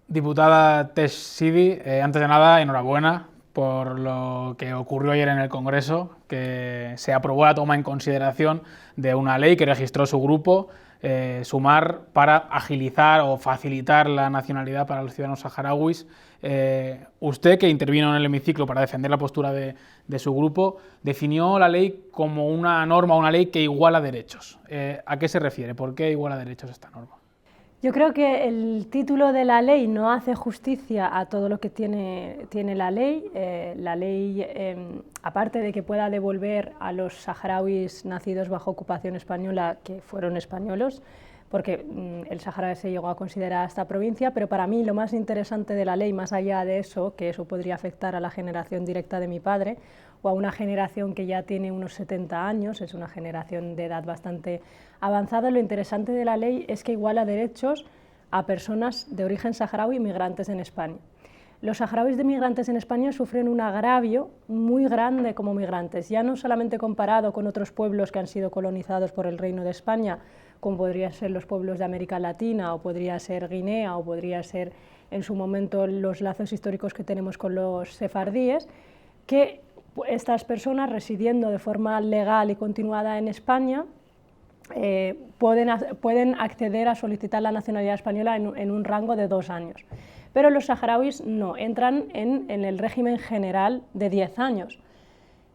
Diputada Tesh Sidi, antes de nada, enhorabuena por lo que ocurrió ayer en el Congreso, que se aprobó la toma en consideración de una ley que registró su grupo, Sumar, para agilizar o facilitar la nacionalidad para los ciudadanos saharauis. Usted, que intervino en el hemiciclo para defender la postura de su grupo, definió la ley como una norma, una ley que iguala derechos. ¿A qué se refiere? ¿Por qué iguala derechos esta norma? Yo creo que el título de la ley no hace justicia a todo lo que tiene la ley. La ley, aparte de que pueda devolver a los saharauis nacidos bajo ocupación española, que fueron españoles, porque el Sáhara se llegó a considerar esta provincia, pero para mí lo más interesante de la ley, más allá de eso, que eso podría afectar a la generación directa de mi padre, o a una generación que ya tiene unos 70 años, es una generación de edad bastante avanzada, lo interesante de la ley es que iguala derechos a personas de origen saharaui migrantes en España. Los saharauis de migrantes en España sufren un agravio muy grande como migrantes, ya no solamente comparado con otros pueblos que han sido colonizados por el Reino de España, como podrían ser los pueblos de América Latina, o podría ser Guinea, o podría ser en su momento los lazos históricos que tenemos con los sefardíes, que estas personas residiendo de forma legal y continuada en España pueden acceder a solicitar la nacionalidad española en un rango de 2 años. Pero los saharauis no, entran en el régimen general de 10 años.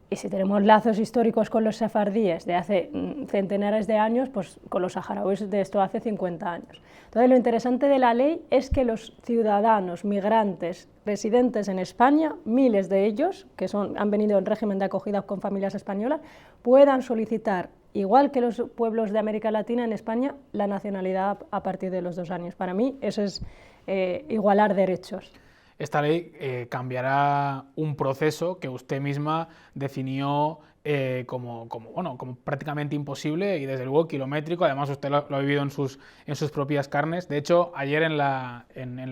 Y si tenemos lazos históricos con los sefardíes de hace centenares de años, pues con los saharauis de esto hace 50 años. Entonces lo interesante de la ley es que los ciudadanos migrantes residentes en España, miles de ellos, que han venido en régimen de acogida con familias españolas, puedan solicitar, igual que los pueblos de América Latina en España, la nacionalidad a partir de los 2 años. Para mí eso es igualar derechos. Esta ley cambiará un proceso que usted misma definió como prácticamente imposible y desde luego kilométrico. Además usted lo ha vivido en sus propias carnes. De hecho, ayer en la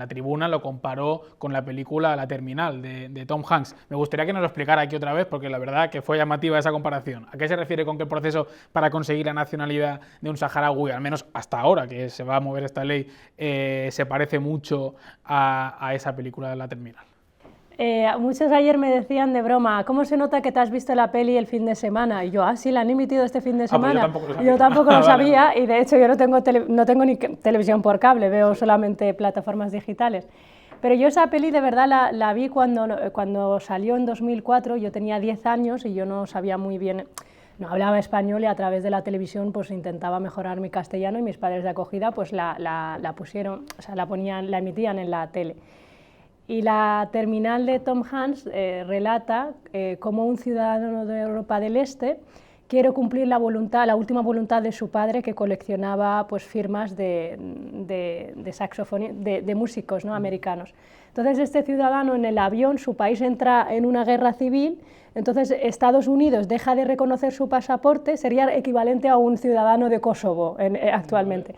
tribuna lo comparó con la película La Terminal de Tom Hanks. Me gustaría que nos lo explicara aquí otra vez porque la verdad que fue llamativa esa comparación. ¿A qué se refiere con que el proceso para conseguir la nacionalidad de un saharaui, al menos hasta ahora que se va a mover esta ley, se parece mucho a esa película de La Terminal? Muchos ayer me decían de broma, ¿cómo se nota que te has visto la peli el fin de semana? Y yo, sí, la han emitido este fin de semana. Pues yo tampoco lo sabía y de hecho yo no tengo ni televisión por cable, veo solamente plataformas digitales. Pero yo esa peli de verdad la vi cuando salió en 2004, yo tenía 10 años y yo no sabía muy bien, no hablaba español y a través de la televisión pues intentaba mejorar mi castellano y mis padres de acogida pues la pusieron, o sea, la emitían en la tele. Y La Terminal de Tom Hanks relata cómo un ciudadano de Europa del Este quiere cumplir la última voluntad de su padre, que coleccionaba pues, firmas de músicos, ¿no?, americanos. Entonces este ciudadano en el avión, su país entra en una guerra civil, entonces Estados Unidos deja de reconocer su pasaporte, sería equivalente a un ciudadano de Kosovo actualmente.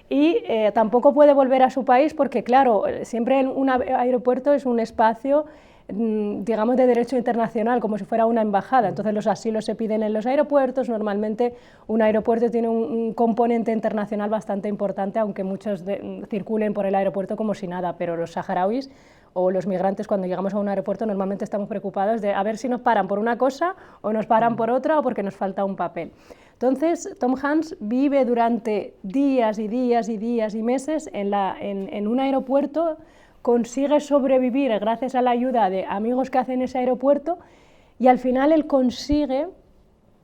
Y tampoco puede volver a su país porque, claro, siempre un aeropuerto es un espacio, digamos, de derecho internacional, como si fuera una embajada. Entonces los asilos se piden en los aeropuertos, normalmente un aeropuerto tiene un componente internacional bastante importante, aunque muchos circulen por el aeropuerto como si nada, pero los saharauis o los migrantes cuando llegamos a un aeropuerto normalmente estamos preocupados de a ver si nos paran por una cosa o nos paran por otra o porque nos falta un papel. Entonces Tom Hanks vive durante días y días y días y meses en un aeropuerto, consigue sobrevivir gracias a la ayuda de amigos que hacen ese aeropuerto y al final él consigue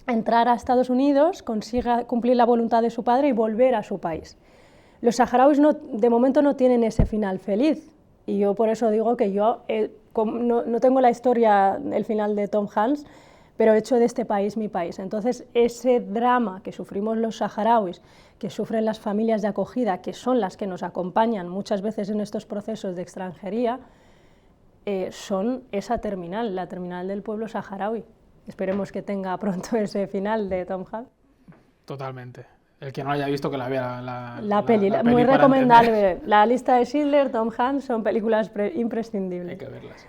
entrar a Estados Unidos, consigue cumplir la voluntad de su padre y volver a su país. Los saharauis de momento no tienen ese final feliz. Y yo por eso digo que yo no tengo la historia, el final de Tom Hanks, pero he hecho de este país mi país. Entonces ese drama que sufrimos los saharauis, que sufren las familias de acogida, que son las que nos acompañan muchas veces en estos procesos de extranjería, son esa terminal, la terminal del pueblo saharaui. Esperemos que tenga pronto ese final de Tom Hanks. Totalmente. El que no lo haya visto, que la vea la peli muy recomendable. La lista de Schindler, Tom Hanks, son películas imprescindibles. Hay que verlas.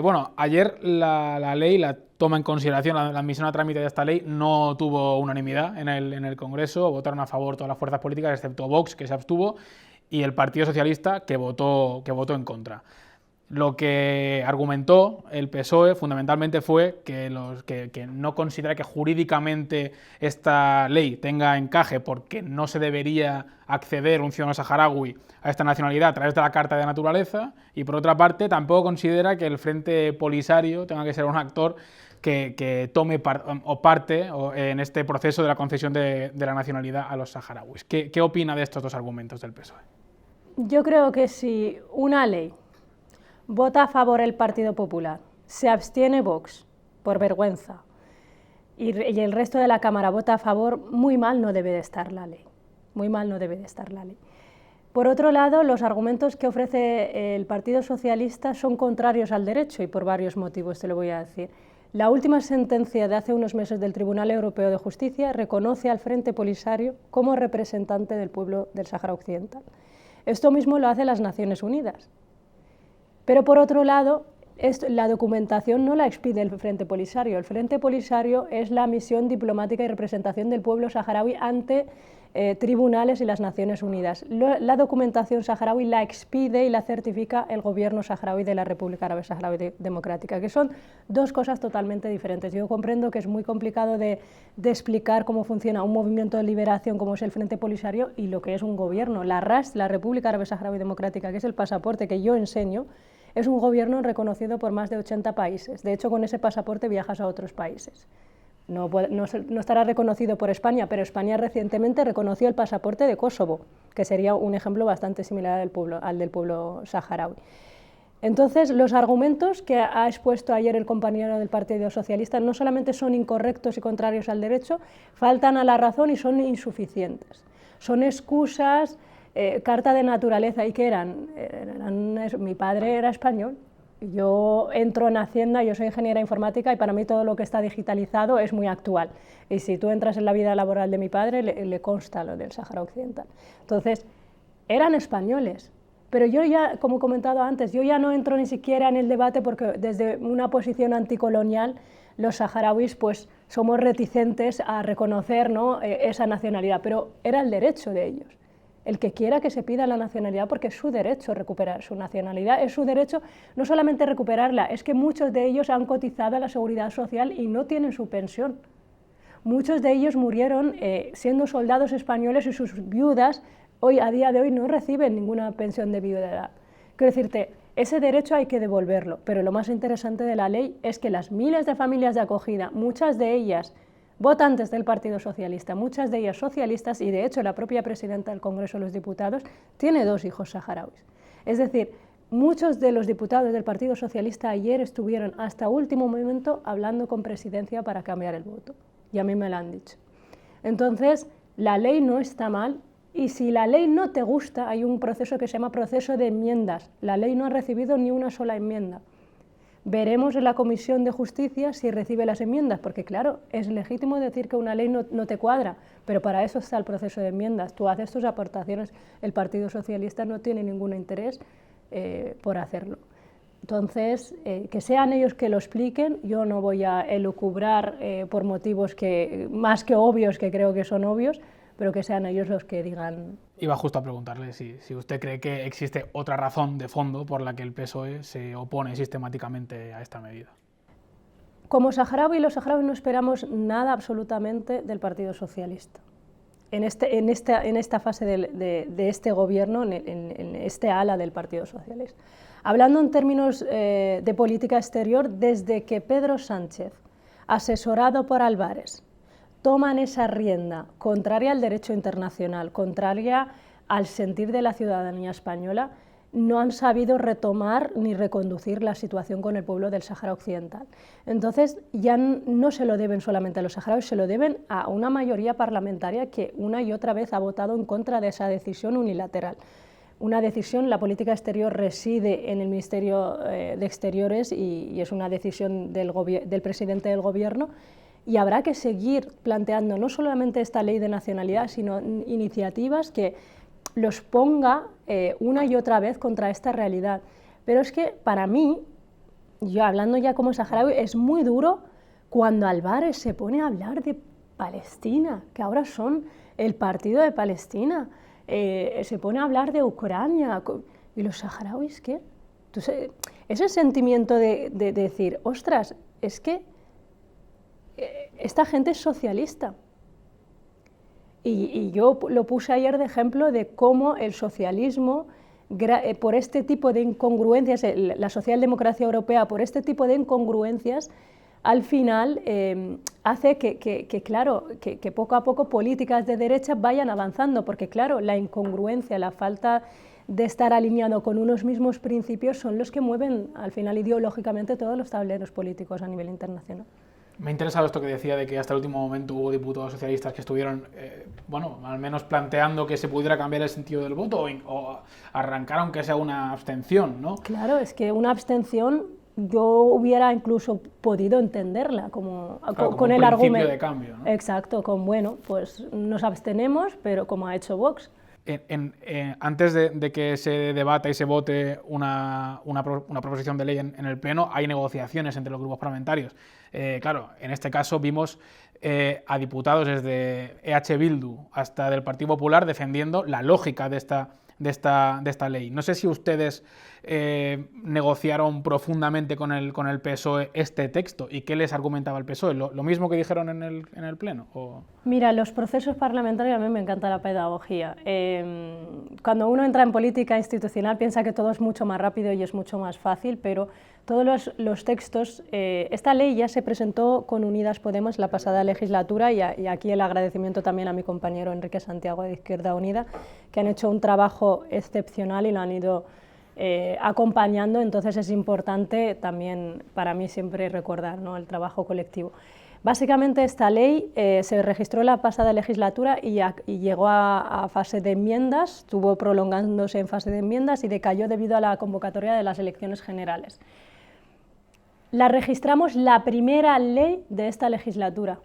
Bueno, ayer la ley, la toma en consideración, la admisión a trámite de esta ley no tuvo unanimidad en el Congreso, votaron a favor todas las fuerzas políticas, excepto Vox, que se abstuvo. y el Partido Socialista que votó en contra. Lo que argumentó el PSOE fundamentalmente fue que no considera que jurídicamente esta ley tenga encaje porque no se debería acceder un ciudadano saharaui a esta nacionalidad a través de la Carta de Naturaleza, y por otra parte tampoco considera que el Frente Polisario tenga que ser un actor que tome parte en este proceso de la concesión de la nacionalidad a los saharauis. ¿Qué opina de estos dos argumentos del PSOE? Yo creo que si una ley vota a favor el Partido Popular, se abstiene Vox por vergüenza y el resto de la Cámara vota a favor, muy mal no debe de estar la ley. Muy mal no debe de estar la ley. Por otro lado, los argumentos que ofrece el Partido Socialista son contrarios al derecho y por varios motivos, te lo voy a decir. La última sentencia de hace unos meses del Tribunal Europeo de Justicia reconoce al Frente Polisario como representante del pueblo del Sáhara Occidental. Esto mismo lo hace las Naciones Unidas. Pero por otro lado, la documentación no la expide el Frente Polisario. El Frente Polisario es la misión diplomática y representación del pueblo saharaui ante tribunales y las Naciones Unidas. La documentación saharaui la expide y la certifica el gobierno saharaui de la República Árabe Saharaui Democrática, que son dos cosas totalmente diferentes. Yo comprendo que es muy complicado de explicar cómo funciona un movimiento de liberación como es el Frente Polisario y lo que es un gobierno. La RAS, la República Árabe Saharaui Democrática, que es el pasaporte que yo enseño, es un gobierno reconocido por más de 80 países. De hecho, con ese pasaporte viajas a otros países. No estará reconocido por España, pero España recientemente reconoció el pasaporte de Kosovo, que sería un ejemplo bastante similar al del pueblo saharaui. Entonces, los argumentos que ha expuesto ayer el compañero del Partido Socialista no solamente son incorrectos y contrarios al derecho, faltan a la razón y son insuficientes. Son excusas, carta de naturaleza. ¿Y qué eran? Mi padre era español. Yo entro en Hacienda, yo soy ingeniera informática y para mí todo lo que está digitalizado es muy actual. Y si tú entras en la vida laboral de mi padre, le consta lo del Sáhara Occidental. Entonces, eran españoles. Pero yo ya, como he comentado antes, yo ya no entro ni siquiera en el debate porque desde una posición anticolonial los saharauis pues somos reticentes a reconocer, ¿no?, esa nacionalidad, pero era el derecho de ellos. El que quiera que se pida la nacionalidad porque es su derecho recuperar su nacionalidad, es su derecho no solamente recuperarla, es que muchos de ellos han cotizado a la seguridad social y no tienen su pensión. Muchos de ellos murieron siendo soldados españoles y sus viudas a día de hoy no reciben ninguna pensión de viudedad. Quiero decirte, ese derecho hay que devolverlo, pero lo más interesante de la ley es que las miles de familias de acogida, muchas de ellas votantes del Partido Socialista, muchas de ellas socialistas, y de hecho la propia presidenta del Congreso de los Diputados tiene 2 hijos saharauis. Es decir, muchos de los diputados del Partido Socialista ayer estuvieron hasta último momento hablando con Presidencia para cambiar el voto, y a mí me lo han dicho. Entonces, la ley no está mal, y si la ley no te gusta, hay un proceso que se llama proceso de enmiendas. La ley no ha recibido ni una sola enmienda. Veremos en la Comisión de Justicia si recibe las enmiendas, porque claro, es legítimo decir que una ley no te cuadra, pero para eso está el proceso de enmiendas. Tú haces tus aportaciones, el Partido Socialista no tiene ningún interés por hacerlo. Entonces, que sean ellos que lo expliquen, yo no voy a elucubrar por motivos más que obvios, que creo que son obvios, pero que sean ellos los que digan. Iba justo a preguntarle si usted cree que existe otra razón de fondo por la que el PSOE se opone sistemáticamente a esta medida. Como saharaui, los saharauis no esperamos nada absolutamente del Partido Socialista. En esta fase de este gobierno, en este ala del Partido Socialista. Hablando en términos de política exterior, desde que Pedro Sánchez, asesorado por Álvarez, toman esa rienda contraria al derecho internacional, contraria al sentir de la ciudadanía española, no han sabido retomar ni reconducir la situación con el pueblo del Sáhara Occidental. Entonces ya no se lo deben solamente a los saharauis, se lo deben a una mayoría parlamentaria que una y otra vez ha votado en contra de esa decisión unilateral. Una decisión, la política exterior reside en el Ministerio de Exteriores y es una decisión del presidente del gobierno, y habrá que seguir planteando no solamente esta ley de nacionalidad, sino iniciativas que los ponga una y otra vez contra esta realidad. Pero es que para mí, yo hablando ya como saharaui, es muy duro cuando Álvarez se pone a hablar de Palestina, que ahora son el partido de Palestina. se pone a hablar de Ucrania. ¿Y los saharauis qué? Entonces, ese sentimiento de decir, ostras, es que esta gente es socialista. Y yo lo puse ayer de ejemplo de cómo el socialismo, por este tipo de incongruencias, la socialdemocracia europea, por este tipo de incongruencias, al final hace que poco a poco políticas de derecha vayan avanzando, porque claro, la incongruencia, la falta de estar alineado con unos mismos principios son los que mueven al final ideológicamente todos los tableros políticos a nivel internacional. Me ha interesado esto que decía de que hasta el último momento hubo diputados socialistas que estuvieron, bueno, al menos planteando que se pudiera cambiar el sentido del voto o arrancar aunque sea una abstención, ¿no? Claro, es que una abstención yo hubiera incluso podido entenderla como con el argumento de cambio, ¿no? Exacto, con bueno, pues nos abstenemos, pero como ha hecho Vox. Antes de que se debata y se vote una proposición de ley en el Pleno, hay negociaciones entre los grupos parlamentarios. Claro, en este caso vimos a diputados desde EH Bildu hasta del Partido Popular defendiendo la lógica de esta ley. No sé si ustedes negociaron profundamente con el PSOE este texto y qué les argumentaba el PSOE. ¿Lo mismo que dijeron en el Pleno? ¿O? Mira, los procesos parlamentarios, a mí me encanta la pedagogía. Cuando uno entra en política institucional piensa que todo es mucho más rápido y es mucho más fácil, pero todos los textos, esta ley ya se presentó con Unidas Podemos la pasada legislatura y aquí el agradecimiento también a mi compañero Enrique Santiago de Izquierda Unida, que han hecho un trabajo excepcional y lo han ido acompañando, entonces es importante también para mí siempre recordar, ¿no?, el trabajo colectivo. Básicamente esta ley se registró la pasada legislatura y llegó a fase de enmiendas, estuvo prolongándose en fase de enmiendas y decayó debido a la convocatoria de las elecciones generales. La registramos la primera ley de esta legislatura.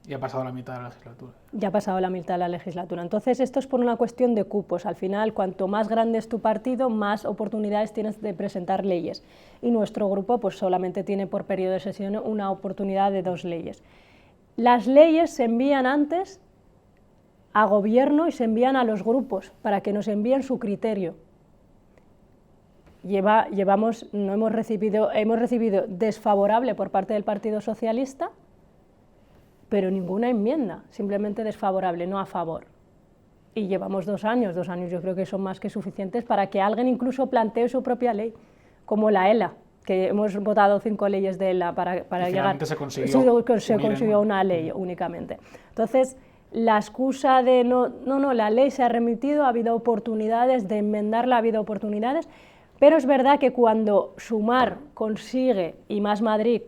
Y ha pasado la mitad de la legislatura. Ya ha pasado la mitad de la legislatura. Entonces esto es por una cuestión de cupos. Al final, cuanto más grande es tu partido, más oportunidades tienes de presentar leyes. Y nuestro grupo pues solamente tiene por periodo de sesión una oportunidad de 2 leyes. Las leyes se envían antes a gobierno y se envían a los grupos para que nos envíen su criterio. Hemos recibido desfavorable por parte del Partido Socialista, pero ninguna enmienda, simplemente desfavorable, no a favor. Y llevamos 2 años yo creo que son más que suficientes para que alguien incluso plantee su propia ley, como la ELA, que hemos votado 5 leyes de ELA para llegar. Se consiguió una ley únicamente. Entonces, la excusa de la ley se ha remitido, ha habido oportunidades de enmendarla, ha habido oportunidades, pero es verdad que cuando Sumar consigue, y Más Madrid,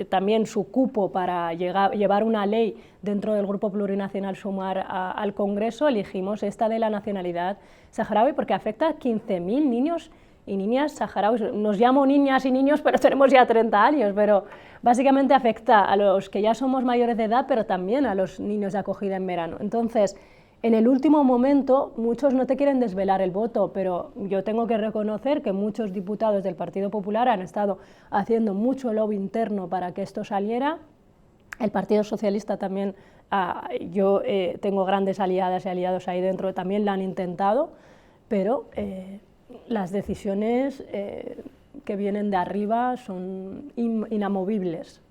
también su cupo para llevar una ley dentro del Grupo Plurinacional Sumar al Congreso, elegimos esta de la nacionalidad saharaui porque afecta a 15.000 niños y niñas saharauis. Nos llamo niñas y niños, pero tenemos ya 30 años, pero básicamente afecta a los que ya somos mayores de edad, pero también a los niños de acogida en verano. Entonces, en el último momento, muchos no te quieren desvelar el voto, pero yo tengo que reconocer que muchos diputados del Partido Popular han estado haciendo mucho lobby interno para que esto saliera. El Partido Socialista también, yo tengo grandes aliadas y aliados ahí dentro, también lo han intentado, pero las decisiones que vienen de arriba son inamovibles,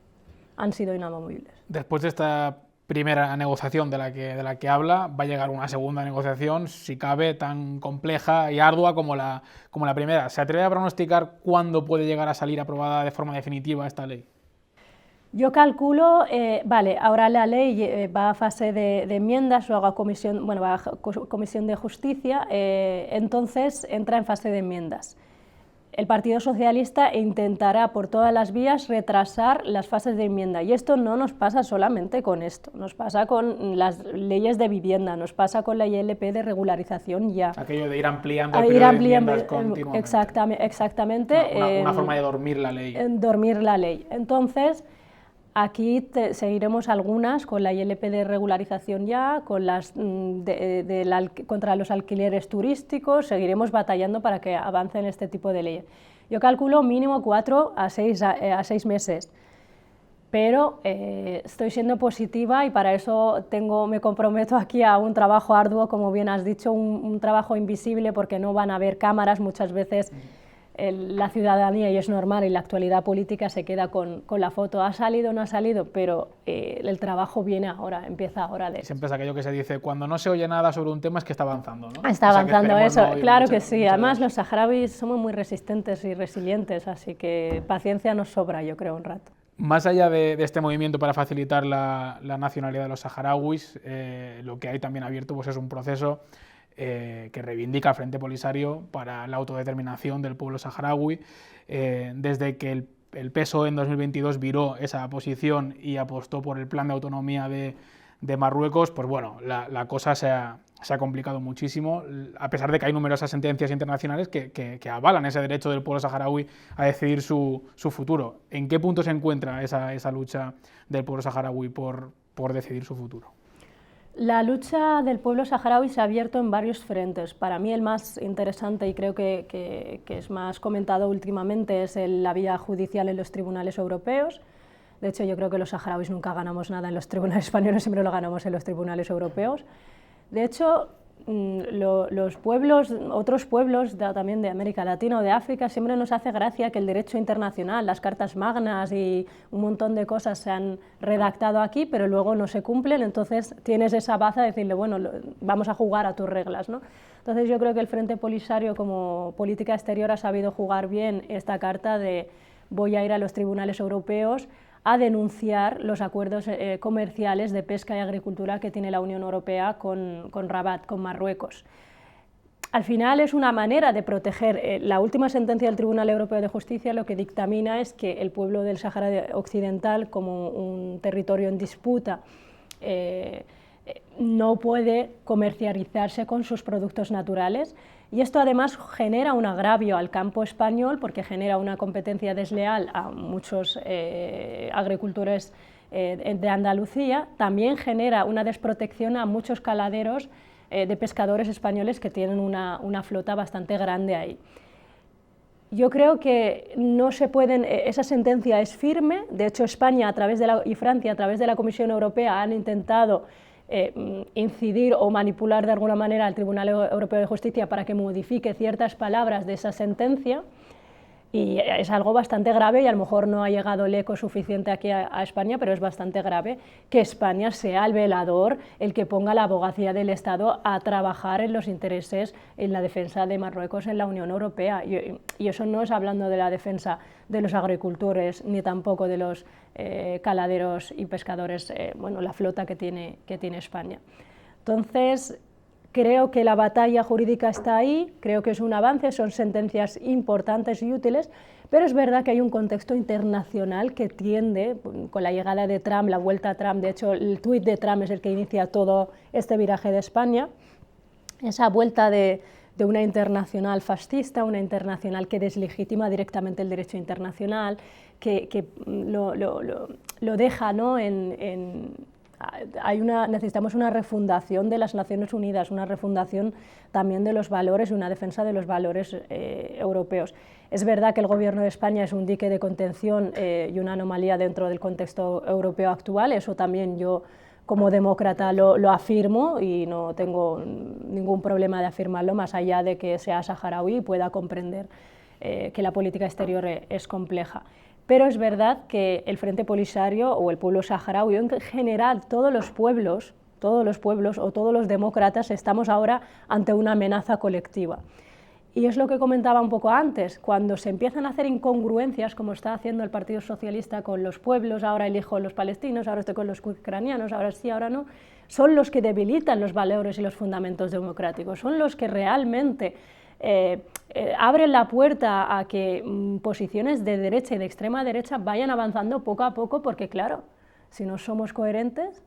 han sido inamovibles. Después de esta primera negociación de la que habla, va a llegar una segunda negociación, si cabe, tan compleja y ardua como la primera. ¿Se atreve a pronosticar cuándo puede llegar a salir aprobada de forma definitiva esta ley? Yo calculo, ahora la ley va a fase de enmiendas, luego a comisión de justicia, entonces entra en fase de enmiendas. El Partido Socialista intentará por todas las vías retrasar las fases de enmienda, y esto no nos pasa solamente con esto, nos pasa con las leyes de vivienda, nos pasa con la ILP de regularización ya. Aquello de ir ampliando el periodo de enmiendas continuamente. Exactamente. Una forma de dormir la ley. Dormir la ley. Entonces, aquí seguiremos algunas con la ILP de regularización ya, con las contra los alquileres turísticos, seguiremos batallando para que avancen este tipo de leyes. Yo calculo mínimo 4 a 6 meses. pero estoy siendo positiva y para eso me comprometo aquí a un trabajo arduo, como bien has dicho, un trabajo invisible porque no van a haber cámaras, muchas veces la ciudadanía, y es normal, y la actualidad política se queda con la foto, ha salido o no ha salido, pero el trabajo viene ahora, empieza ahora. Siempre es aquello que se dice, cuando no se oye nada sobre un tema es que está avanzando, ¿no? Está avanzando eso, claro que sí, además veces. los saharauis somos muy resistentes y resilientes, así que paciencia nos sobra, yo creo, un rato. Más allá de este movimiento para facilitar la nacionalidad de los saharauis, lo que hay también abierto pues es un proceso que reivindica al Frente Polisario para la autodeterminación del pueblo saharaui. Desde que el PSOE en 2022 viró esa posición y apostó por el plan de autonomía de Marruecos, pues bueno, la cosa se ha complicado muchísimo, a pesar de que hay numerosas sentencias internacionales que avalan ese derecho del pueblo saharaui a decidir su futuro. ¿En qué punto se encuentra esa lucha del pueblo saharaui por decidir su futuro? La lucha del pueblo saharaui se ha abierto en varios frentes. Para mí el más interesante y creo que es más comentado últimamente es la vía judicial en los tribunales europeos. De hecho, yo creo que los saharauis nunca ganamos nada en los tribunales españoles, siempre lo ganamos en los tribunales europeos. De hecho, los pueblos, otros pueblos también de América Latina o de África, siempre nos hace gracia que el derecho internacional, las cartas magnas y un montón de cosas se han redactado aquí, pero luego no se cumplen, entonces tienes esa baza de decirle, bueno, vamos a jugar a tus reglas, ¿no? Entonces yo creo que el Frente Polisario como política exterior ha sabido jugar bien esta carta de voy a ir a los tribunales europeos a denunciar los acuerdos comerciales de pesca y agricultura que tiene la Unión Europea con Rabat, con Marruecos. Al final es una manera de proteger. La última sentencia del Tribunal Europeo de Justicia lo que dictamina es que el pueblo del Sáhara Occidental, como un territorio en disputa, no puede comercializarse con sus productos naturales. Y esto además genera un agravio al campo español porque genera una competencia desleal a muchos agricultores de Andalucía, también genera una desprotección a muchos caladeros de pescadores españoles que tienen una flota bastante grande ahí. Yo creo que no se pueden, esa sentencia es firme, de hecho España y Francia a través de la Comisión Europea han intentado incidir o manipular de alguna manera al Tribunal Europeo de Justicia para que modifique ciertas palabras de esa sentencia, y es algo bastante grave y a lo mejor no ha llegado el eco suficiente aquí a España, pero es bastante grave que España sea el velador, el que ponga la abogacía del Estado a trabajar en los intereses, en la defensa de Marruecos en la Unión Europea. Y eso no es hablando de la defensa de los agricultores ni tampoco de los caladeros y pescadores, bueno, la flota que tiene España. Entonces, creo que la batalla jurídica está ahí, creo que es un avance, son sentencias importantes y útiles, pero es verdad que hay un contexto internacional que tiende, con la llegada de Trump, la vuelta a Trump, de hecho el tuit de Trump es el que inicia todo este viraje de España, esa vuelta de una internacional fascista, una internacional que deslegitima directamente el derecho internacional, que lo deja, ¿no? Necesitamos una refundación de las Naciones Unidas, una refundación también de los valores y una defensa de los valores europeos. Es verdad que el Gobierno de España es un dique de contención y una anomalía dentro del contexto europeo actual, eso también yo como demócrata lo afirmo y no tengo ningún problema de afirmarlo, más allá de que sea saharaui y pueda comprender que la política exterior es compleja. Pero es verdad que el Frente Polisario o el pueblo saharaui, en general todos los pueblos o todos los demócratas estamos ahora ante una amenaza colectiva. Y es lo que comentaba un poco antes, cuando se empiezan a hacer incongruencias, como está haciendo el Partido Socialista con los pueblos, ahora elijo los palestinos, ahora estoy con los ucranianos, ahora sí, ahora no, son los que debilitan los valores y los fundamentos democráticos, son los que realmente abren la puerta a que posiciones de derecha y de extrema derecha vayan avanzando poco a poco, porque claro, si no somos coherentes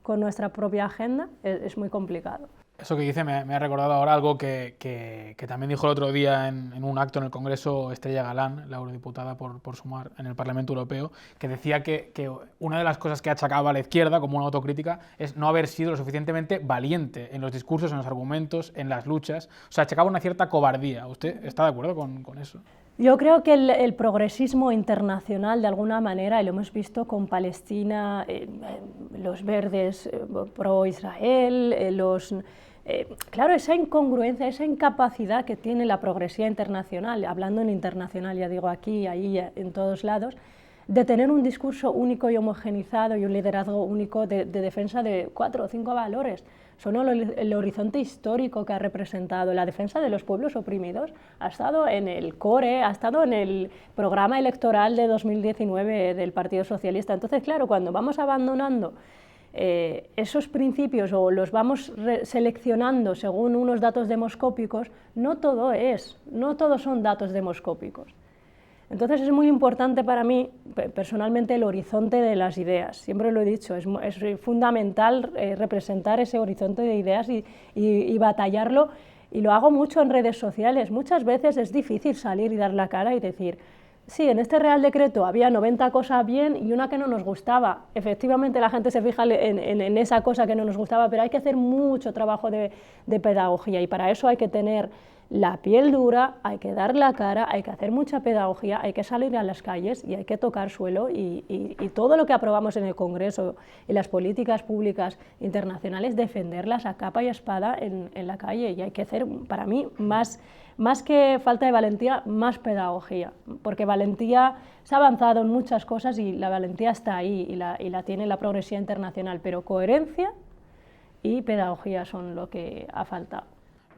con nuestra propia agenda, es muy complicado. Eso que dice me ha recordado ahora algo que también dijo el otro día en un acto en el Congreso Estrella Galán, la eurodiputada por Sumar en el Parlamento Europeo, que decía que una de las cosas que achacaba a la izquierda como una autocrítica es no haber sido lo suficientemente valiente en los discursos, en los argumentos, en las luchas. O sea, achacaba una cierta cobardía. ¿Usted está de acuerdo con eso? Yo creo que el progresismo internacional, de alguna manera, y lo hemos visto con Palestina, los verdes pro-Israel, claro, esa incongruencia, esa incapacidad que tiene la progresía internacional, hablando en internacional, ya digo aquí, ahí, en todos lados, de tener un discurso único y homogenizado y un liderazgo único de defensa de 4 o 5 valores. Son el horizonte histórico que ha representado la defensa de los pueblos oprimidos. Ha estado en el core, ha estado en el programa electoral de 2019 del Partido Socialista. Entonces, claro, cuando vamos abandonando esos principios o los vamos seleccionando según unos datos demoscópicos, no todo son datos demoscópicos. Entonces es muy importante para mí, personalmente, el horizonte de las ideas. Siempre lo he dicho, es fundamental representar ese horizonte de ideas y batallarlo, y lo hago mucho en redes sociales. Muchas veces es difícil salir y dar la cara y decir, sí, en este Real Decreto había 90 cosas bien y una que no nos gustaba. Efectivamente la gente se fija en esa cosa que no nos gustaba, pero hay que hacer mucho trabajo de pedagogía, y para eso hay que tener la piel dura, hay que dar la cara, hay que hacer mucha pedagogía, hay que salir a las calles y hay que tocar suelo, y todo lo que aprobamos en el Congreso y las políticas públicas internacionales, defenderlas a capa y espada en la calle, y hay que hacer, para mí, más que falta de valentía, más pedagogía, porque valentía se ha avanzado en muchas cosas y la valentía está ahí y la tiene la progresía internacional, pero coherencia y pedagogía son lo que ha faltado.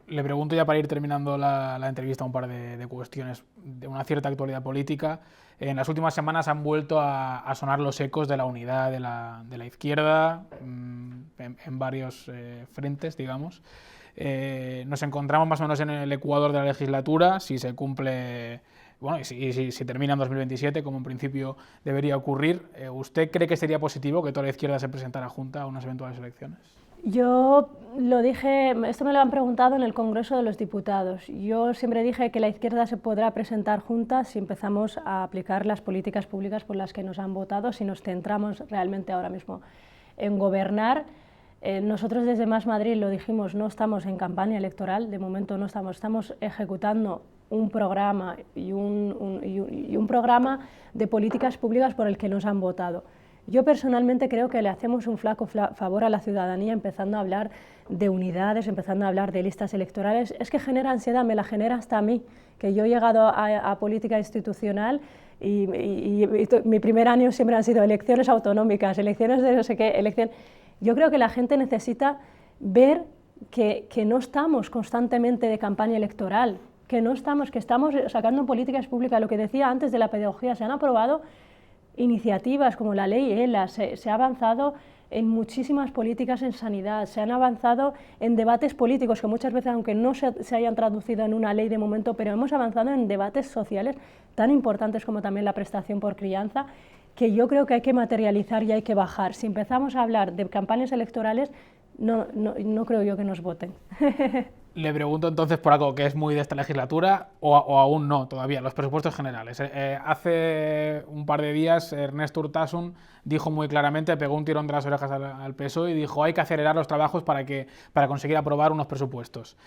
Le pregunto, ya para ir terminando la entrevista, un par de cuestiones de una cierta actualidad política. En las últimas semanas han vuelto a sonar los ecos de la unidad de la izquierda en varios frentes, digamos. Nos encontramos más o menos en el ecuador de la legislatura, si se cumple, bueno, y si termina en 2027, como en principio debería ocurrir. ¿Usted cree que sería positivo que toda la izquierda se presentara junta a unas eventuales elecciones? Yo lo dije, esto me lo han preguntado en el Congreso de los Diputados. Yo siempre dije que la izquierda se podrá presentar junta si empezamos a aplicar las políticas públicas por las que nos han votado, si nos centramos realmente ahora mismo en gobernar. Nosotros desde Más Madrid lo dijimos, no estamos en campaña electoral, de momento no estamos ejecutando un programa y un programa de políticas públicas por el que nos han votado. Yo personalmente creo que le hacemos un flaco favor a la ciudadanía empezando a hablar de unidades, empezando a hablar de listas electorales. Es que genera ansiedad, me la genera hasta a mí, que yo he llegado a política institucional y mi primer año siempre han sido elecciones autonómicas, elecciones de no sé qué, Yo creo que la gente necesita ver que no estamos constantemente de campaña electoral, que estamos sacando políticas públicas. Lo que decía antes de la pedagogía, se han aprobado iniciativas como la ley ELA, se ha avanzado en muchísimas políticas en sanidad, se han avanzado en debates políticos que muchas veces, aunque no se hayan traducido en una ley de momento, pero hemos avanzado en debates sociales tan importantes como también la prestación por crianza, que yo creo que hay que materializar y hay que bajar. Si empezamos a hablar de campañas electorales, no creo yo que nos voten. Le pregunto entonces por algo que es muy de esta legislatura, o aún no todavía, los presupuestos generales. Hace un par de días Ernest Urtasun dijo muy claramente, pegó un tirón de las orejas al PSOE y dijo hay que acelerar los trabajos para conseguir aprobar unos presupuestos.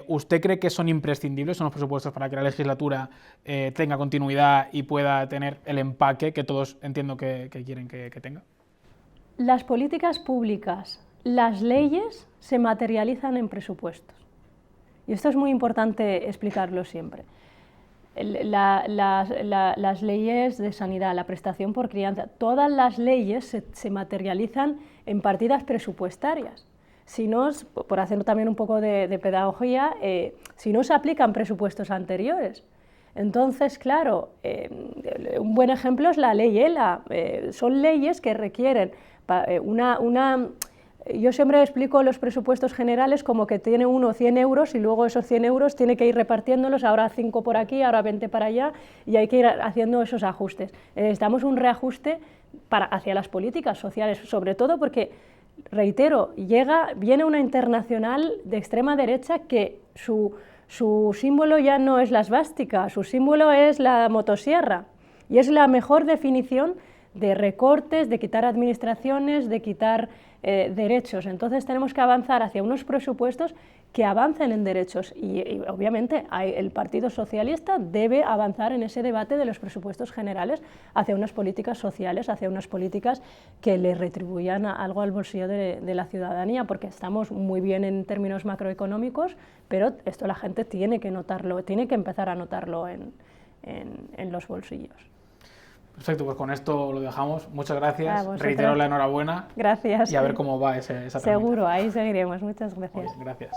¿Usted cree que son imprescindibles unos presupuestos para que la legislatura tenga continuidad y pueda tener el empaque que todos entiendo que quieren que tenga? Las políticas públicas, las leyes se materializan en presupuestos. Y esto es muy importante explicarlo siempre. Las leyes de sanidad, la prestación por crianza, todas las leyes se materializan en partidas presupuestarias. Si no, por hacer también un poco de pedagogía, si no se aplican presupuestos anteriores. Entonces, claro, un buen ejemplo es la ley ELA. Son leyes que requieren Yo siempre explico los presupuestos generales como que tiene uno 100 euros y luego esos 100 euros tiene que ir repartiéndolos, ahora 5 por aquí, ahora 20 para allá, y hay que ir haciendo esos ajustes. Necesitamos un reajuste hacia las políticas sociales, sobre todo porque, reitero, viene una internacional de extrema derecha que su símbolo ya no es la esvástica, su símbolo es la motosierra, y es la mejor definición de recortes, de quitar administraciones, de quitar derechos. Entonces tenemos que avanzar hacia unos presupuestos que avancen en derechos y obviamente el Partido Socialista debe avanzar en ese debate de los presupuestos generales hacia unas políticas sociales, hacia unas políticas que le retribuyan algo al bolsillo de la ciudadanía, porque estamos muy bien en términos macroeconómicos, pero esto la gente tiene que notarlo, tiene que empezar a notarlo en los bolsillos. Perfecto, pues con esto lo dejamos. Muchas gracias. Reitero la enhorabuena. Gracias. Y a ver cómo va esa tramitación. Seguro, ahí seguiremos. Muchas gracias. Gracias.